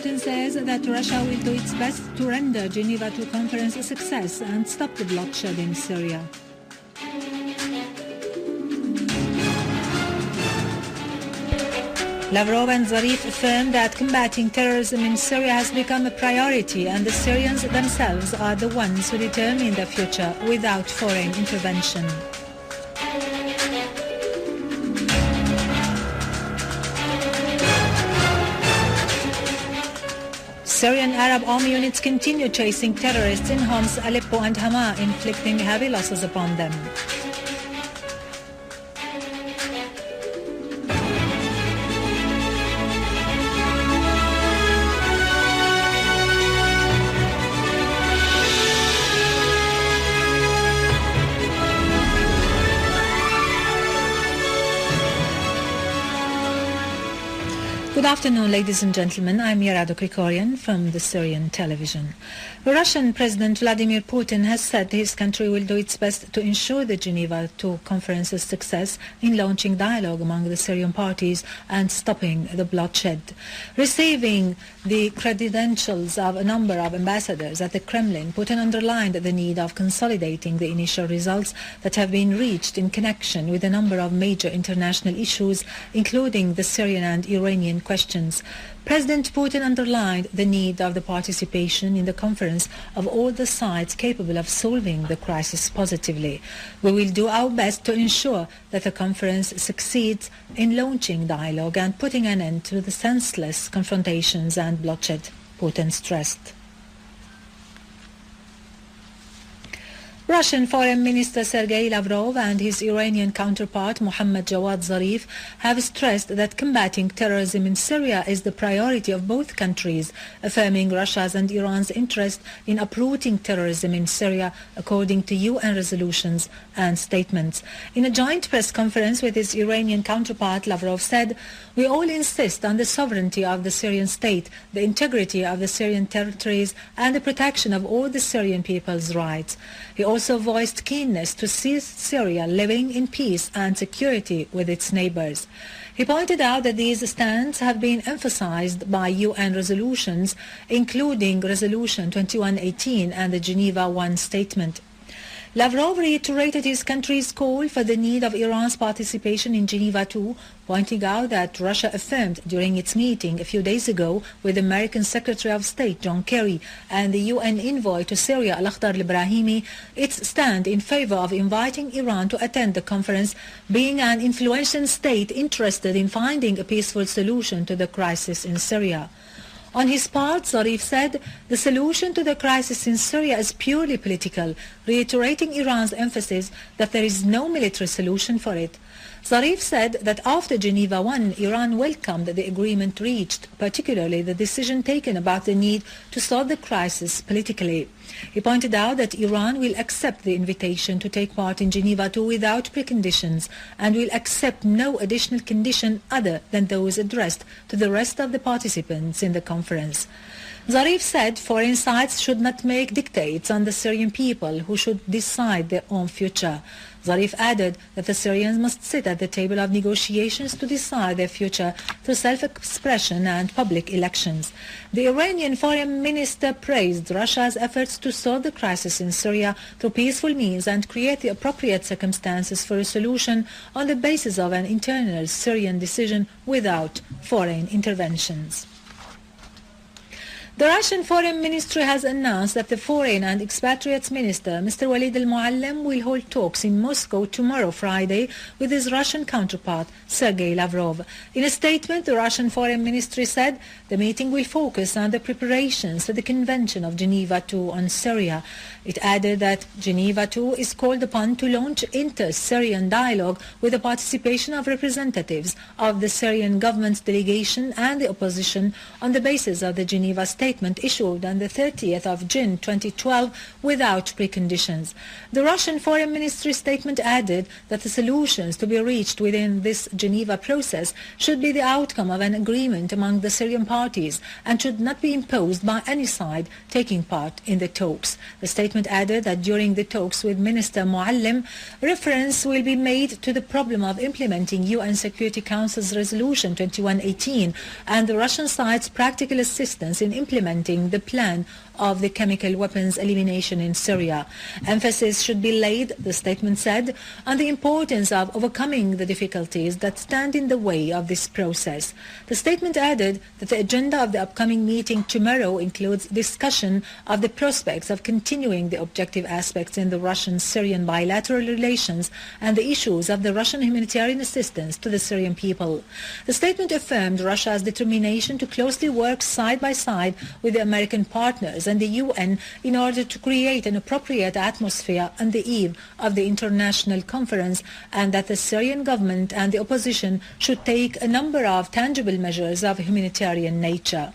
Putin says that Russia will do its best to render Geneva II conference a success and stop the bloodshed in Syria. Lavrov and Zarif affirmed that combating terrorism in Syria has become a priority and the Syrians themselves are the ones who determine their future without foreign intervention. Syrian Arab army units continue chasing terrorists in Homs, Aleppo and Hama, inflicting heavy losses upon them. Good afternoon, ladies and gentlemen. I'm Yarado Krikorian from the Syrian television. The Russian President Vladimir Putin has said his country will do its best to ensure the Geneva II conference's success in launching dialogue among the Syrian parties and stopping the bloodshed. Receiving the credentials of a number of ambassadors at the Kremlin, Putin underlined the need of consolidating the initial results that have been reached in connection with a number of major international issues, including the Syrian and Iranian questions. President Putin underlined the need of the participation in the conference of all the sides capable of solving the crisis positively. We will do our best to ensure that the conference succeeds in launching dialogue and putting an end to the senseless confrontations and bloodshed, Putin stressed. Russian Foreign Minister Sergei Lavrov and his Iranian counterpart Mohammad Jawad Zarif have stressed that combating terrorism in Syria is the priority of both countries, affirming Russia's and Iran's interest in uprooting terrorism in Syria according to UN resolutions and statements. In a joint press conference with his Iranian counterpart, Lavrov said, "We all insist on the sovereignty of the Syrian state, the integrity of the Syrian territories and the protection of all the Syrian people's rights." He also voiced keenness to see Syria living in peace and security with its neighbors. He pointed out that these stands have been emphasized by UN resolutions, including Resolution 2118 and the Geneva I statement. Lavrov reiterated his country's call for the need of Iran's participation in Geneva II, pointing out that Russia affirmed during its meeting a few days ago with American Secretary of State John Kerry and the UN envoy to Syria Al-Akhdar al-Ibrahimi its stand in favor of inviting Iran to attend the conference, being an influential state interested in finding a peaceful solution to the crisis in Syria. On his part, Zarif said the solution to the crisis in Syria is purely political, reiterating Iran's emphasis that there is no military solution for it. Zarif said that after Geneva I, Iran welcomed the agreement reached, particularly the decision taken about the need to solve the crisis politically. He pointed out that Iran will accept the invitation to take part in Geneva II without preconditions and will accept no additional condition other than those addressed to the rest of the participants in the conference. Zarif said foreign sides should not make dictates on the Syrian people, who should decide their own future. Zarif added that the Syrians must sit at the table of negotiations to decide their future through self-expression and public elections. The Iranian foreign minister praised Russia's efforts to solve the crisis in Syria through peaceful means and create the appropriate circumstances for a solution on the basis of an internal Syrian decision without foreign interventions. The Russian Foreign Ministry has announced that the Foreign and Expatriates Minister, Mr. Walid al-Muallim, will hold talks in Moscow tomorrow, Friday, with his Russian counterpart, Sergei Lavrov. In a statement, the Russian Foreign Ministry said the meeting will focus on the preparations for the Convention of Geneva II on Syria. It added that Geneva II is called upon to launch inter-Syrian dialogue with the participation of representatives of the Syrian government delegation and the opposition on the basis of the Geneva Statement statement issued on the 30th of June 2012 without preconditions. The Russian Foreign Ministry statement added that the solutions to be reached within this Geneva process should be the outcome of an agreement among the Syrian parties and should not be imposed by any side taking part in the talks. The statement added that during the talks with Minister Muallim, reference will be made to the problem of implementing UN Security Council's Resolution 2118 and the Russian side's practical assistance in implementing the plan of the chemical weapons elimination in Syria. Emphasis should be laid, the statement said, on the importance of overcoming the difficulties that stand in the way of this process. The statement added that the agenda of the upcoming meeting tomorrow includes discussion of the prospects of continuing the objective aspects in the Russian-Syrian bilateral relations and the issues of the Russian humanitarian assistance to the Syrian people. The statement affirmed Russia's determination to closely work side by side with the American partners and the UN in order to create an appropriate atmosphere on the eve of the international conference, and that the Syrian government and the opposition should take a number of tangible measures of humanitarian nature.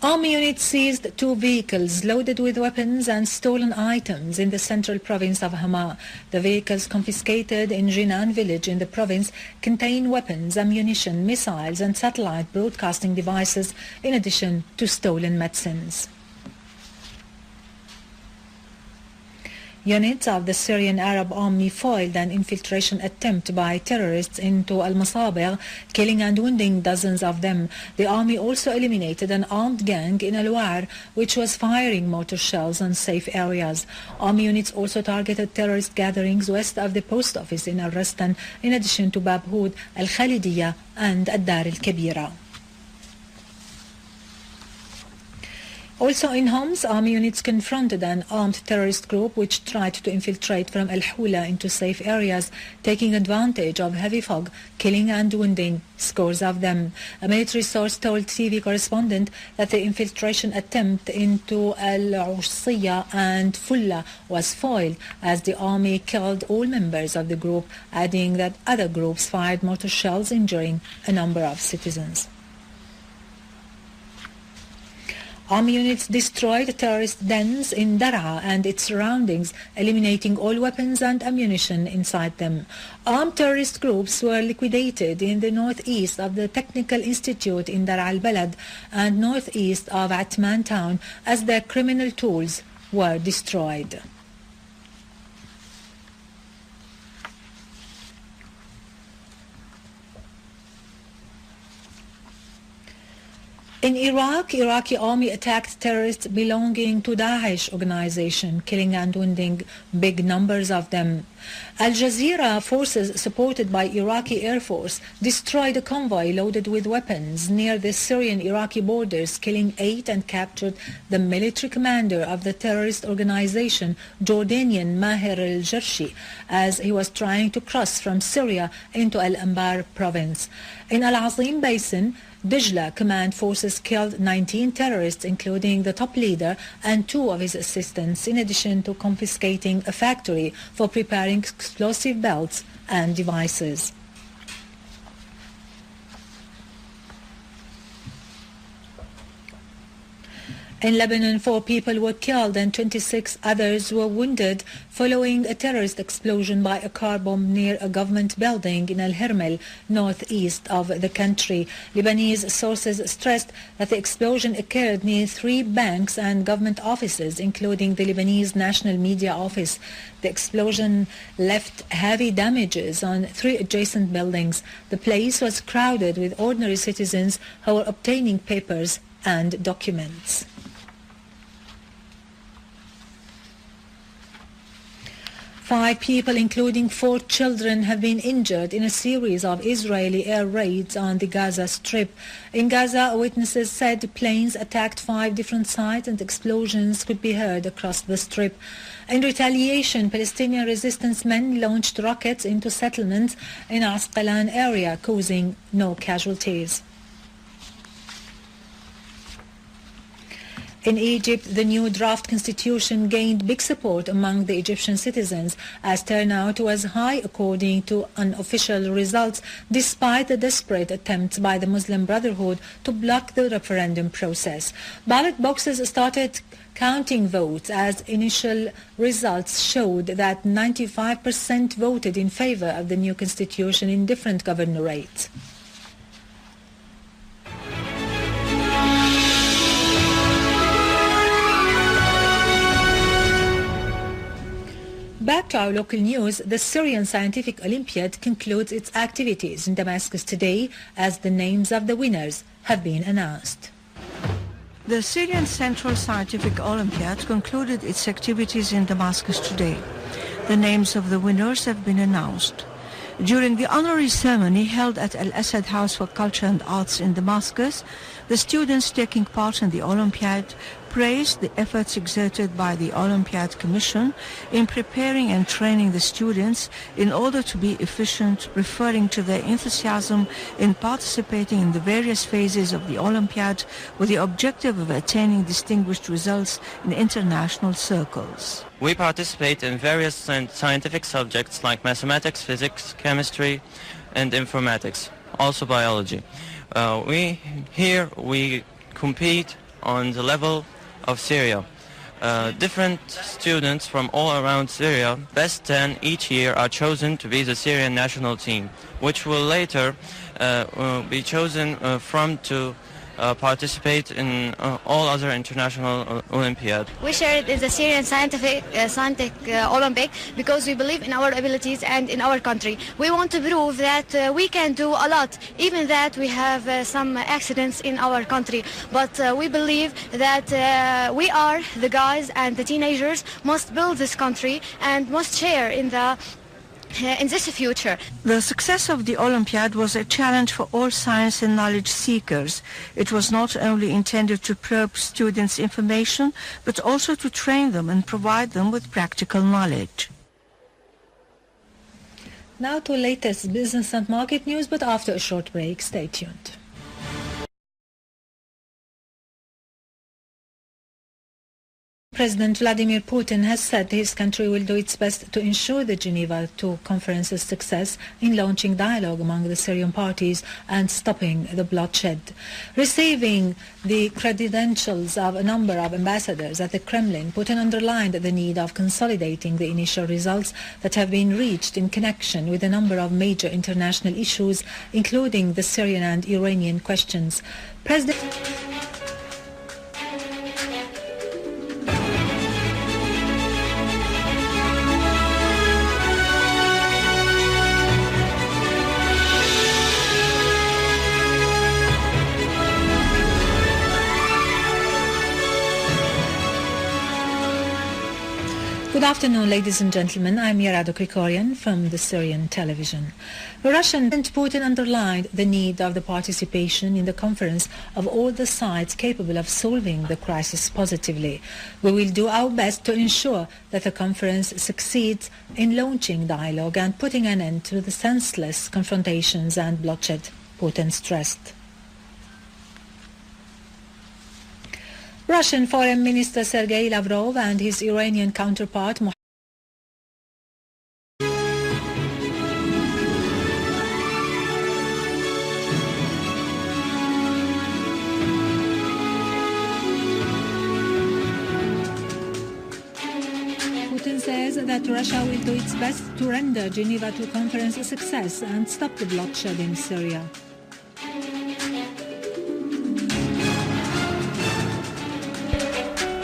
Army units seized 2 vehicles loaded with weapons and stolen items in the central province of Hama. The vehicles confiscated in Jinan village in the province contain weapons, ammunition, missiles and satellite broadcasting devices in addition to stolen medicines. Units of the Syrian Arab Army foiled an infiltration attempt by terrorists into Al-Masabir, killing and wounding dozens of them. The army also eliminated an armed gang in Al-War, which was firing mortar shells on safe areas. Army units also targeted terrorist gatherings west of the post office in Al-Rastan, in addition to Bab Houd, Al-Khalidiyya and Ad-Dar Al-Kabira. Also in Homs, army units confronted an armed terrorist group which tried to infiltrate from Al-Hula into safe areas, taking advantage of heavy fog, killing and wounding scores of them. A military source told TV correspondent that the infiltration attempt into Al-Usiyya and Fulla was foiled as the army killed all members of the group, adding that other groups fired mortar shells, injuring a number of citizens. Army units destroyed terrorist dens in Daraa and its surroundings, eliminating all weapons and ammunition inside them. Armed terrorist groups were liquidated in the northeast of the Technical Institute in Dar al-Balad and northeast of Atman town as their criminal tools were destroyed. In Iraq, Iraqi army attacked terrorists belonging to Daesh organization, killing and wounding big numbers of them. Al Jazeera forces supported by Iraqi Air Force destroyed a convoy loaded with weapons near the Syrian-Iraqi borders, killing 8 and captured the military commander of the terrorist organization, Jordanian Maher al-Jarshi, as he was trying to cross from Syria into Al-Anbar province. In Al-Azim Basin, Dijla command forces killed 19 terrorists, including the top leader and 2 of his assistants, in addition to confiscating a factory for preparing explosive belts and devices. In Lebanon, 4 people were killed and 26 others were wounded following a terrorist explosion by a car bomb near a government building in Al-Hermel, northeast of the country. Lebanese sources stressed that the explosion occurred near 3 banks and government offices, including the Lebanese National Media Office. The explosion left heavy damages on 3 adjacent buildings. The place was crowded with ordinary citizens who were obtaining papers and documents. 5 people, including 4 children, have been injured in a series of Israeli air raids on the Gaza Strip. In Gaza, witnesses said planes attacked 5 different sites and explosions could be heard across the Strip. In retaliation, Palestinian resistance men launched rockets into settlements in Asqalan area, causing no casualties. In Egypt, the new draft constitution gained big support among the Egyptian citizens, as turnout was high according to unofficial results, despite the desperate attempts by the Muslim Brotherhood to block the referendum process. Ballot boxes started counting votes as initial results showed that 95% voted in favor of the new constitution in different governorates. Back to our local news, the Syrian Scientific Olympiad concludes its activities in Damascus today as the names of the winners have been announced. The Syrian Central Scientific Olympiad concluded its activities in Damascus today. The names of the winners have been announced. During the honorary ceremony held at Al-Assad House for Culture and Arts in Damascus, the students taking part in the Olympiad praised the efforts exerted by the Olympiad Commission in preparing and training the students in order to be efficient, referring to their enthusiasm in participating in the various phases of the Olympiad with the objective of attaining distinguished results in international circles. We participate in various scientific subjects like mathematics, physics, chemistry, and informatics, also biology. We compete on the level of Syria. Different students from all around Syria, best 10 each year, are chosen to be the Syrian national team, which will later be chosen to participate in all other international Olympiad. We shared in the Syrian Scientific Olympic because we believe in our abilities and in our country. We want to prove that we can do a lot, even that we have some accidents in our country. But we believe that we are the guys and the teenagers must build this country and must share in this future. The success of the Olympiad was a challenge for all science and knowledge seekers. It was not only intended to probe students' information, but also to train them and provide them with practical knowledge. Now to latest business and market news, but after a short break, stay tuned. President Vladimir Putin has said his country will do its best to ensure the Geneva II conference's success in launching dialogue among the Syrian parties and stopping the bloodshed. Receiving the credentials of a number of ambassadors at the Kremlin, Putin underlined the need of consolidating the initial results that have been reached in connection with a number of major international issues, including the Syrian and Iranian questions. Good afternoon, ladies and gentlemen. I'm Yarado Krikorian from the Syrian television. Russian President Putin underlined the need of the participation in the conference of all the sides capable of solving the crisis positively. We will do our best to ensure that the conference succeeds in launching dialogue and putting an end to the senseless confrontations and bloodshed, Putin stressed. Russian Foreign Minister Sergei Lavrov and his Iranian counterpart Putin says that Russia will do its best to render Geneva II conference a success and stop the bloodshed in Syria.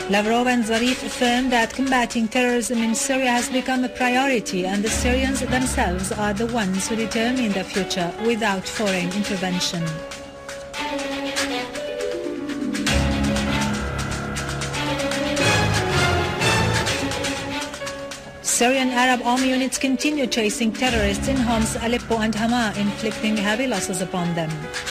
Lavrov and Zarif affirmed that combating terrorism in Syria has become a priority and the Syrians themselves are the ones who determine their future without foreign intervention. Syrian Arab army units continue chasing terrorists in Homs, Aleppo and Hama, inflicting heavy losses upon them.